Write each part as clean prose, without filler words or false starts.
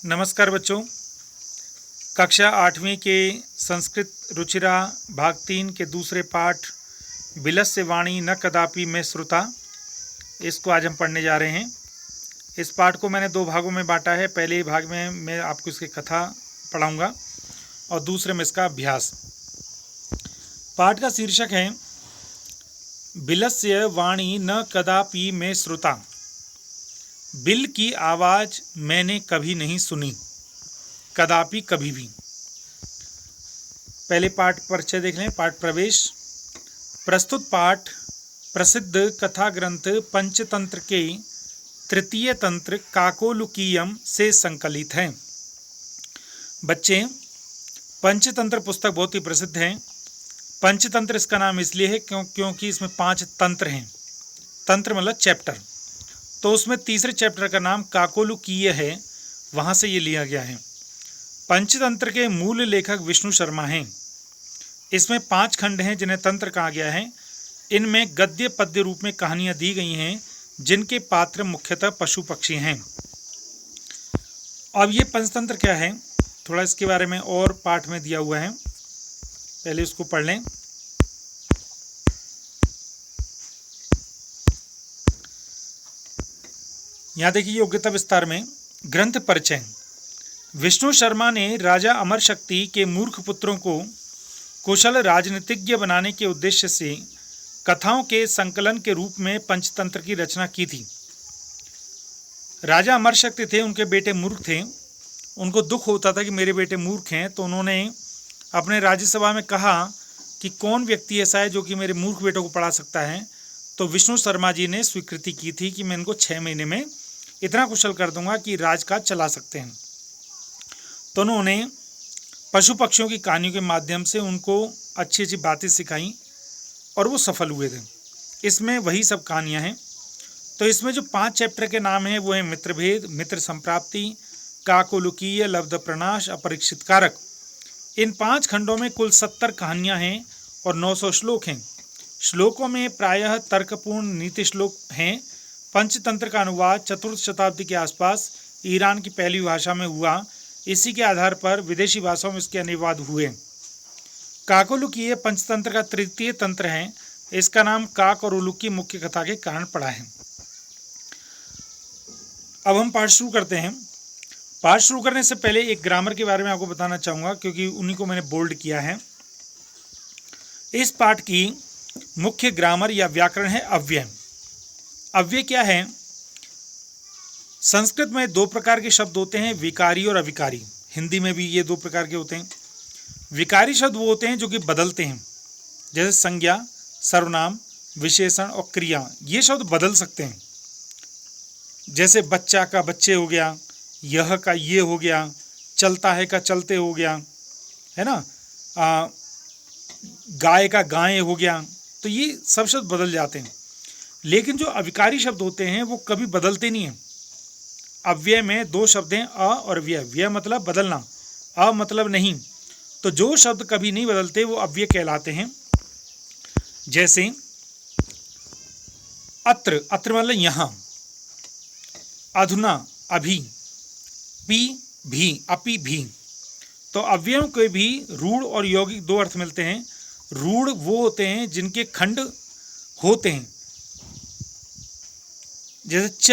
नमस्कार बच्चों, कक्षा 8वीं के संस्कृत रुचिरा भाग 3 के दूसरे पाठ बिलस्य वाणी न कदापि में श्रुता, इसको आज हम पढ़ने जा रहे हैं। इस पाठ को मैंने 2 भागों में बांटा है। पहले भाग में मैं आपको इसकी कथा पढ़ाऊंगा और दूसरे में इसका अभ्यास। पाठ का शीर्षक है बिलस्य वाणी न कदापि में श्रुता। बिल की आवाज़ मैंने कभी नहीं सुनी, कदापि कभी भी। पहले पाठ परिचय देख लें। पाठ प्रवेश। प्रस्तुत पाठ प्रसिद्ध कथा ग्रंथ पंचतंत्र के तृतीय तंत्र काकोलुकीयम से संकलित है। बच्चे, पंचतंत्र पुस्तक बहुत ही प्रसिद्ध है। पंचतंत्र इसका नाम इसलिए है क्योंकि इसमें 5 तंत्र हैं। तंत्र मतलब चैप्टर। तो उसमें तीसरे चैप्टर का नाम काकोलुकीय है, वहाँ से ये लिया गया है। पंचतंत्र के मूल लेखक विष्णु शर्मा हैं। इसमें 5 खंड हैं जिन्हें तंत्र कहा गया है। इनमें गद्य पद्य रूप में कहानियाँ दी गई हैं जिनके पात्र मुख्यतः पशु पक्षी हैं। अब ये पंचतंत्र क्या है, थोड़ा इसके बारे में और पाठ में दिया हुआ है, पहले उसको पढ़ लें। यहाँ देखिए योग्यता विस्तार में ग्रंथ परिचय। विष्णु शर्मा ने राजा अमर शक्ति के मूर्ख पुत्रों को कुशल राजनीतिज्ञ बनाने के उद्देश्य से कथाओं के संकलन के रूप में पंचतंत्र की रचना की थी। राजा अमर शक्ति थे, उनके बेटे मूर्ख थे। उनको दुख होता था कि मेरे बेटे मूर्ख हैं, तो उन्होंने अपने राज्यसभा में कहा कि कौन व्यक्ति ऐसा है जो कि मेरे मूर्ख बेटों को पढ़ा सकता है। तो विष्णु शर्मा जी ने स्वीकृति की थी कि मैं इनको 6 महीने में इतना कुशल कर दूंगा कि राजकाज चला सकते हैं। तो उन्होंने पशु पक्षियों की कहानियों के माध्यम से उनको अच्छी अच्छी बातें सिखाई और वो सफल हुए थे। इसमें वही सब कहानियाँ हैं। तो इसमें जो 5 चैप्टर के नाम हैं वो हैं मित्रभेद, मित्र संप्राप्ति, काकोलुकीय, लब्ध प्रणाश, अपरीक्षित कारक। इन 5 खंडों में कुल 70 कहानियाँ हैं और 900 श्लोक हैं। श्लोकों में प्रायः तर्कपूर्ण नीति श्लोक हैं। पंचतंत्र का अनुवाद 4th शताब्दी के आसपास ईरान की पहली भाषा में हुआ। इसी के आधार पर विदेशी भाषाओं में इसके अनुवाद हुए। काकोलुकीय पंचतंत्र का तृतीय तंत्र है। इसका नाम काक और उलूक की मुख्य कथा के कारण पड़ा है। अब हम पाठ शुरू करते हैं। पाठ शुरू करने से पहले एक ग्रामर के बारे में आपको बताना चाहूँगा, क्योंकि उन्हीं को मैंने बोल्ड किया है। इस पाठ की मुख्य ग्रामर या व्याकरण है अव्यय। अव्यय क्या है? संस्कृत में 2 प्रकार के शब्द होते हैं, विकारी और अविकारी। हिंदी में भी ये 2 प्रकार के होते हैं। विकारी शब्द वो होते हैं जो कि बदलते हैं, जैसे संज्ञा, सर्वनाम, विशेषण और क्रिया। ये शब्द बदल सकते हैं। जैसे बच्चा का बच्चे हो गया, यह का ये हो गया, चलता है का चलते हो गया, है ना, गाय का गाय हो गया। तो ये सब शब्द बदल जाते हैं। लेकिन जो अविकारी शब्द होते हैं वो कभी बदलते नहीं हैं। अव्यय में 2 शब्द हैं, अ और व्यय। व्यय मतलब बदलना, अ मतलब नहीं। तो जो शब्द कभी नहीं बदलते वो अव्यय कहलाते हैं। जैसे अत्र, अत्र मतलब यहाँ, अधुना, अभी, पी, भी, अपि, भी। तो अव्ययों के भी रूढ़ और यौगिक 2 अर्थ मिलते हैं। रूढ़ वो होते हैं जिनके खंड होते हैं, जैसे च,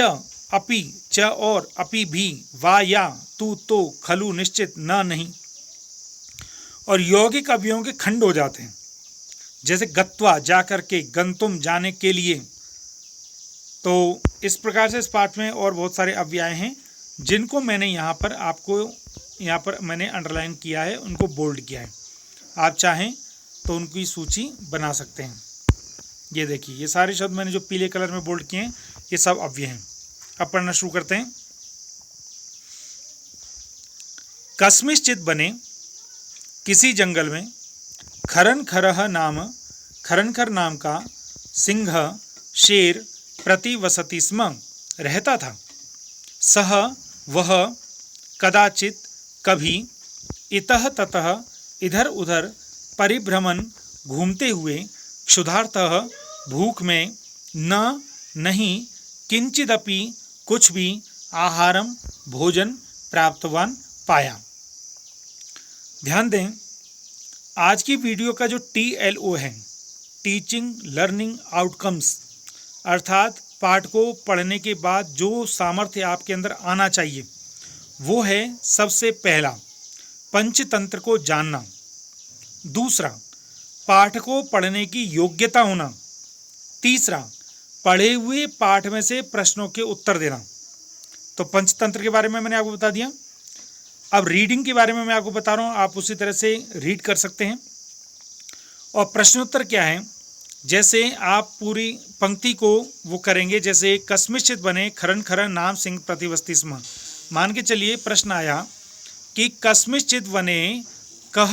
अपि, च और, अपि भी, वा या, तू, तो, खलु, निश्चित, न, नहीं। और यौगिक अवयवों के खंड हो जाते हैं, जैसे गत्वा, जाकर के, गंतुम, जाने के लिए। तो इस प्रकार से इस पाठ में और बहुत सारे अव्यय हैं जिनको मैंने यहाँ पर मैंने अंडरलाइन किया है, उनको बोल्ड किया है। आप चाहें तो उनकी सूची बना सकते हैं। ये देखिए, ये सारे शब्द मैंने जो पीले कलर में बोल्ड किए हैं ये सब अव्यय हैं। अब पढ़ना शुरू करते हैं। कस्मिश्चित बने किसी जंगल में खरनखर नाम का सिंह शेर प्रतिवसति स्म रहता था। सह वह कदाचित कभी इतः ततः इधर उधर परिभ्रमण घूमते हुए क्षुधार्तः भूख में नहीं किंचिदपि कुछ भी आहारम भोजन प्राप्तवान पाया। ध्यान दें, आज की वीडियो का जो TLO है, टीचिंग लर्निंग आउटकम्स, अर्थात पाठ को पढ़ने के बाद जो सामर्थ्य आपके अंदर आना चाहिए, वो है सबसे पहला पंचतंत्र को जानना, दूसरा पाठ को पढ़ने की योग्यता होना, तीसरा पढ़े हुए पाठ में से प्रश्नों के उत्तर देना। तो पंचतंत्र के बारे में मैंने आपको बता दिया। अब रीडिंग के बारे में मैं आपको बता रहा हूँ, आप उसी तरह से रीड कर सकते हैं। और प्रश्नोत्तर क्या है, जैसे आप पूरी पंक्ति को वो करेंगे, जैसे कस्मिश्चित बने खरन खरन नाम सिंह प्रतिवस्ति स्म। मान के चलिए प्रश्न आया कि कस्मिश्चित वने कह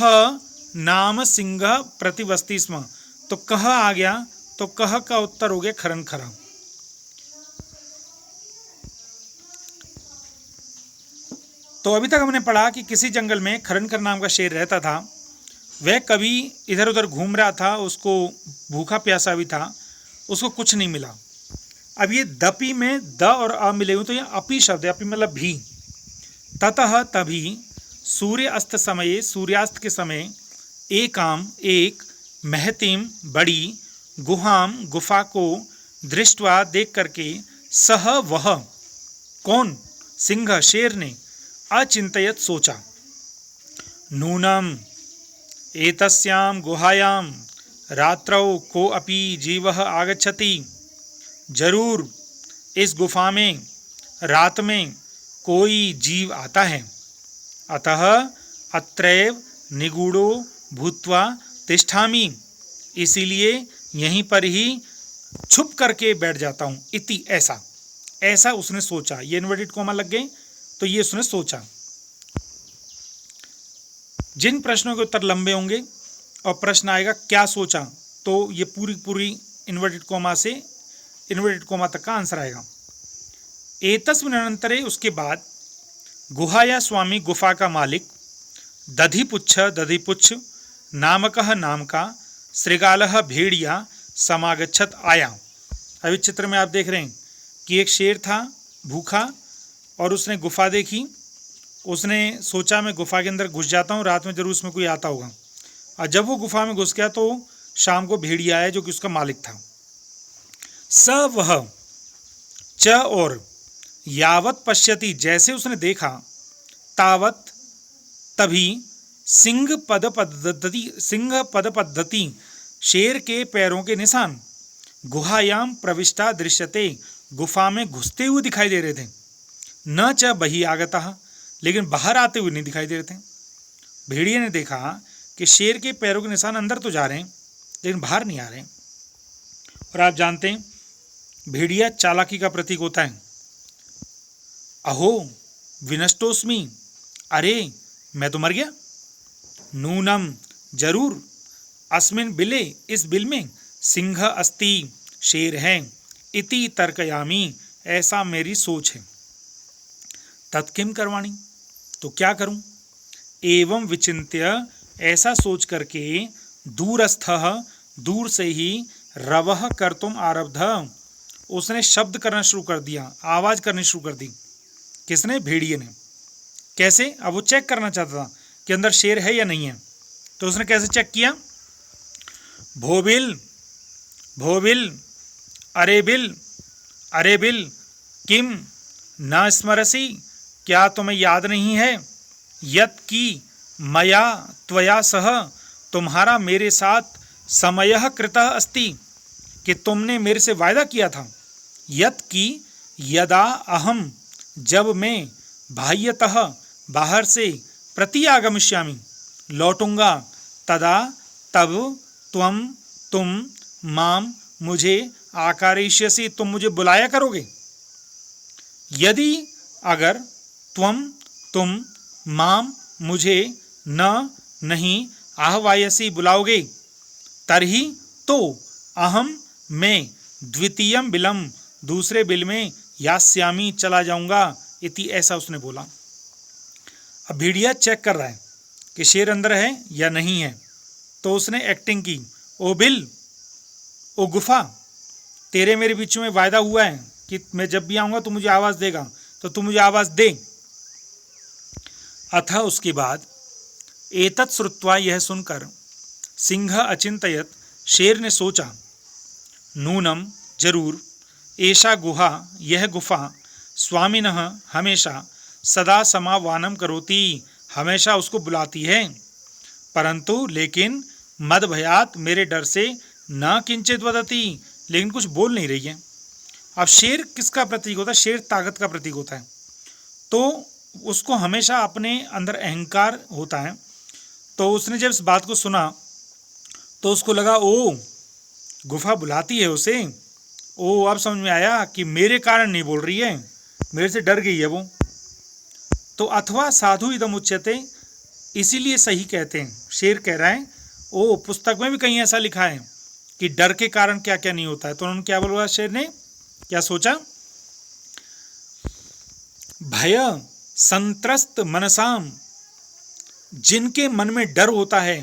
नाम सिंह प्रतिवस्ति स्म, तो कह आ गया, तो कह का उत्तर हो गया खरन खरा। तो अभी तक हमने पढ़ा कि किसी जंगल में खरन खर नाम का शेर रहता था। वह कभी इधर उधर घूम रहा था, उसको भूखा प्यासा भी था, उसको कुछ नहीं मिला। अब ये दपी में द और अ मिले हुए, तो ये अपी शब्द है, अपी मतलब भी। ततः तभी सूर्य अस्त समये, सूर्यास्त के समय, एकाम एक, महतीम बड़ी, गुहाम गुफा को दृष्टवा देख करके, सह वह कौन, सिंह शेर ने, अचिंतयत सोचा, नूनम एतस्यां गुहायां रात्रौ को अपि जीवः आगच्छति। जरूर इस गुफा में रात में कोई जीव आता है। अतः अत्रैव निगूढ़ो भूत्वा तिष्ठामि, इसीलिए यहीं पर ही छुप करके बैठ जाता हूँ। इति ऐसा, ऐसा उसने सोचा। ये इन्वर्टेड कॉमा लग गए, तो ये उसने सोचा। जिन प्रश्नों के उत्तर लंबे होंगे और प्रश्न आएगा क्या सोचा, तो ये पूरी इन्वर्टेड कॉमा से इन्वर्टेड कॉमा तक का आंसर आएगा। एतस्मिन् अनंतरे, उसके बाद, गुहाया स्वामी, गुफा का मालिक, दधिपुच्छ नामकः नाम का, श्रृगालः भेड़िया, समागच्छत आया। अभी चित्र में आप देख रहे हैं कि एक शेर था भूखा और उसने गुफा देखी। उसने सोचा मैं गुफा के अंदर घुस जाता हूँ, रात में जरूर उसमें कोई आता होगा। और जब वो गुफा में घुस गया तो शाम को भेड़िया आया जो कि उसका मालिक था। स वह च और यावत पश्यति, जैसे उसने देखा, तावत तभी, सिंह पद पद्धति शेर के पैरों के निशान, गुहायाम प्रविष्टा दृश्यते, गुफा में घुसते हुए दिखाई दे रहे थे। न च बहि आगतः, लेकिन बाहर आते हुए नहीं दिखाई दे रहे थे। भेड़िए ने देखा कि शेर के पैरों के निशान अंदर तो जा रहे हैं लेकिन बाहर नहीं आ रहे। और आप जानते हैं भेड़िया चालाकी का प्रतीक होता है। अहो विनष्टोस्मि, अरे मैं तो मर गया। नूनम, जरूर, अस्मिन बिले, इस बिल में, सिंह अस्ति, शेर है, इति तर्कयामी, ऐसा मेरी सोच है। तत्किम करवाणी, तो क्या करूं। एवं विचिन्त्य, ऐसा सोच करके, दूरस्थः, दूर से ही, रवः कर्तुम आरब्ध, उसने शब्द करना शुरू कर दिया, आवाज करनी शुरू कर दी। किसने, भेड़िए ने। कैसे, अब वो चेक करना चाहता था कि अंदर शेर है या नहीं है। तो उसने कैसे चेक किया, भोबिल भोबिल, अरे बिल, किम न स्मरसी, क्या तुम्हें याद नहीं है, यत की मया त्वया सह, तुम्हारा मेरे साथ समयः कृतः अस्ति, कि तुमने मेरे से वायदा किया था। यत की यदा अहम, जब मैं, बाह्यतः, बाहर से, प्रति आगमिष्यामि, लौटूंगा, तदा, तब, तुम, माम, मुझे, आकारिष्यसि, तुम मुझे बुलाया करोगे। यदि, अगर, तुम, माम, मुझे, नहीं, आहवायसी, बुलाओगे, तरही, तो, अहम, मैं, द्वितीयम बिलम, दूसरे बिल में, यास्यामी, चला जाऊंगा, इति ऐसा उसने बोला। अब भेड़िया चेक कर रहा है कि शेर अंदर है या नहीं है। तो उसने एक्टिंग की, ओ बिल, ओ गुफा, तेरे मेरे बीच में वायदा हुआ है कि मैं जब भी आऊँगा तो मुझे आवाज़ देगा, तो तू मुझे आवाज़ दे। अथ उसके बाद एतत् श्रुत्वा यह सुनकर सिंह अचिंतयत शेर ने सोचा नूनम जरूर ऐसा गुहा यह गुफा स्वामिनः हमेशा सदा समावानम करोति हमेशा उसको बुलाती है परंतु लेकिन मद भयात मेरे डर से न किंचित वदति लेकिन कुछ बोल नहीं रही है। अब शेर किसका प्रतीक होता है? शेर ताकत का प्रतीक होता है तो उसको हमेशा अपने अंदर अहंकार होता है। तो उसने जब इस बात को सुना तो उसको लगा ओ गुफा बुलाती है उसे, ओ अब समझ में आया कि मेरे कारण नहीं बोल रही है, मेरे से डर गई है वो। तो अथवा साधु इदम उच्यते इसीलिए सही कहते हैं, शेर कह रहा है ओ पुस्तक में भी कहीं ऐसा लिखा है कि डर के कारण क्या क्या नहीं होता है। तो उन्होंने क्या बोला, शेर ने क्या सोचा, भय संत्रस्त मनसाम जिनके मन में डर होता है,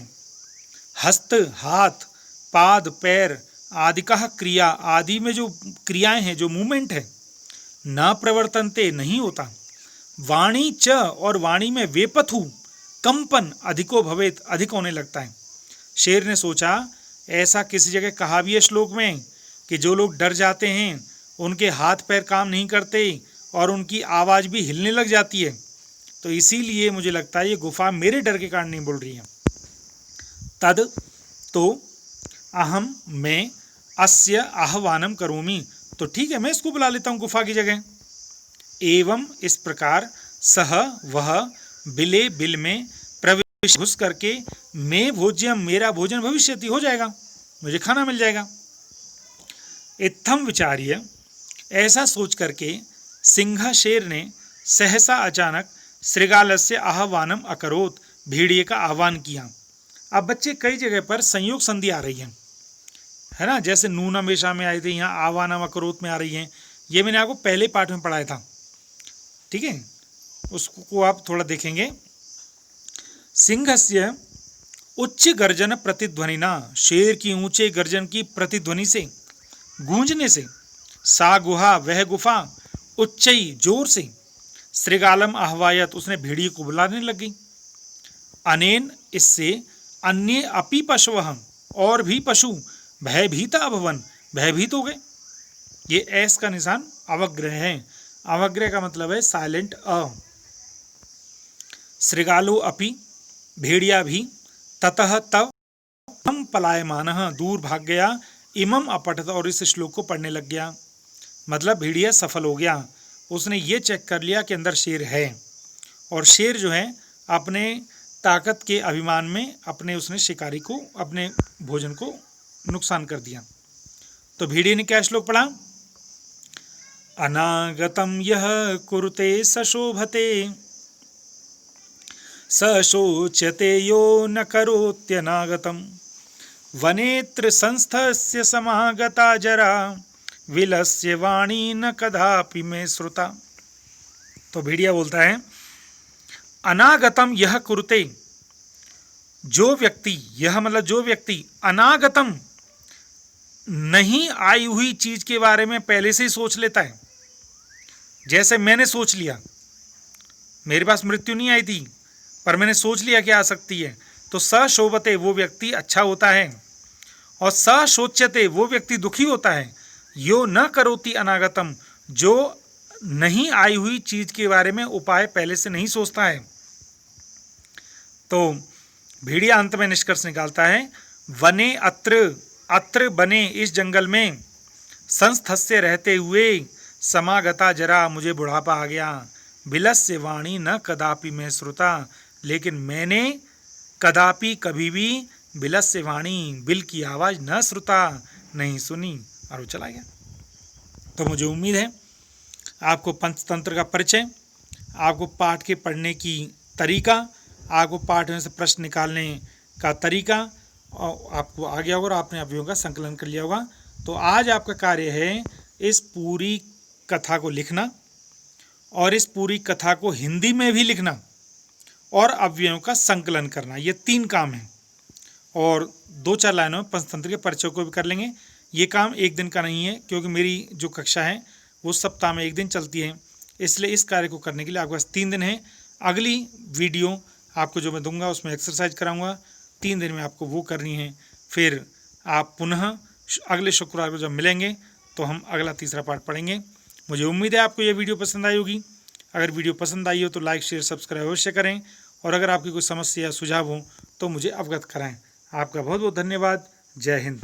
हस्त हाथ पाद पैर आदि का क्रिया आदि में जो क्रियाएं हैं जो मूवमेंट है न प्रवर्तनते नहीं होता, वाणी च और वाणी में वेपथु कंपन अधिको भवेत अधिक होने लगता है। शेर ने सोचा ऐसा किसी जगह कहा भी है श्लोक में कि जो लोग डर जाते हैं उनके हाथ पैर काम नहीं करते और उनकी आवाज़ भी हिलने लग जाती है, तो इसीलिए मुझे लगता है ये गुफा मेरे डर के कारण नहीं बोल रही है। तद तो अहम मैं अस्य आह्वानम करोमि, तो ठीक है मैं इसको बुला लेता हूँ गुफा की जगह। एवं इस प्रकार सह वह बिले बिल में प्रवेश घुस करके मैं भोज्यम मेरा भोजन भविष्यति हो जाएगा, मुझे खाना मिल जाएगा। इत्थम विचार्य ऐसा सोच करके सिंह शेर ने सहसा अचानक श्रृगालस्य आह्वानम अकरोत भेड़िए का आह्वान किया। अब बच्चे कई जगह पर संयोग संधि आ रही है ना, जैसे नून हमेशा में आई थी, यहाँ आह्वानम अकरोत में आ रही है। ये मैंने आपको पहले पाठ में पढ़ाया था, ठीक है, उसको आप थोड़ा देखेंगे। सिंहस्य उच्च गर्जन प्रतिध्वनिना, शेर की ऊंचे गर्जन की प्रतिध्वनि से गूंजने से, सा गुहा वह गुफा उच्चई जोर से, श्रृगालम आह्वायत उसने भेड़िए को बुलाने लग गई। अनेन इससे अन्य अपि पशवः और भी पशु भयभीत अभवन भयभीत हो गए। ये एस का निशान अवग्रह है, अवग्रह का मतलब है साइलेंट अ। श्रृगालो अपि भेड़िया भी, ततः तव हम पलायमानः दूर भाग गया, इमम अपठत और इस श्लोक को पढ़ने लग गया। मतलब भेड़िया सफल हो गया, उसने ये चेक कर लिया कि अंदर शेर है, और शेर जो है अपने ताकत के अभिमान में अपने उसने शिकारी को अपने भोजन को नुकसान कर दिया। तो भेड़िए ने क्या श्लोक पढ़ा, अनागतम यह कुरुते सशोभते सशोच्यते यो न करोत्यनागतम वनेत्र संस्थस्य समागता जरा विलस्य वाणी न कदापि में श्रुता। तो भेड़िया बोलता है अनागतम यह कुरुते, जो व्यक्ति, यह मतलब जो व्यक्ति, अनागतम नहीं आई हुई चीज के बारे में पहले से ही सोच लेता है। जैसे मैंने सोच लिया, मेरे पास मृत्यु नहीं आई थी पर मैंने सोच लिया कि आ सकती है, तो सशोभते वो व्यक्ति अच्छा होता है, और सशोच्यते वो व्यक्ति दुखी होता है। यो न करोति अनागतम, जो नहीं आई हुई चीज के बारे में उपाय पहले से नहीं सोचता है। तो भेड़िया अंत में निष्कर्ष निकालता है, वने अत्र बने इस जंगल में, संस्थस्य रहते हुए, समागता जरा मुझे बुढ़ापा आ गया, बिलस्य वाणी न कदापि में श्रुता, लेकिन मैंने कदापि कभी भी बिलस्य वाणी बिल की आवाज़ न श्रुता नहीं सुनी, और वो चला गया। तो मुझे उम्मीद है आपको पंचतंत्र का परिचय, आपको पाठ के पढ़ने की तरीका, आपको पाठ में से प्रश्न निकालने का तरीका और आपको आ गया होगा और आपने अवयवों का संकलन कर लिया होगा। तो आज आपका कार्य है इस पूरी कथा को लिखना, और इस पूरी कथा को हिंदी में भी लिखना, और अवयवों का संकलन करना। ये 3 काम हैं, और 2-4 लाइनों में पंचतंत्र के परिचय को भी कर लेंगे। ये काम एक दिन का नहीं है, क्योंकि मेरी जो कक्षा है वो सप्ताह में 1 दिन चलती है, इसलिए इस कार्य को करने के लिए आपके पास 3 दिन है। अगली वीडियो आपको जो मैं दूंगा उसमें एक्सरसाइज कराऊंगा, 3 दिन में आपको वो करनी है। फिर आप पुनः अगले शुक्रवार को जब मिलेंगे तो हम अगला तीसरा पार्ट पढ़ेंगे। मुझे उम्मीद है आपको ये वीडियो पसंद आई होगी। अगर वीडियो पसंद आई हो तो लाइक शेयर सब्सक्राइब अवश्य करें, और अगर आपकी कोई समस्या या सुझाव हो तो मुझे अवगत कराएं। आपका बहुत बहुत धन्यवाद। जय हिंद।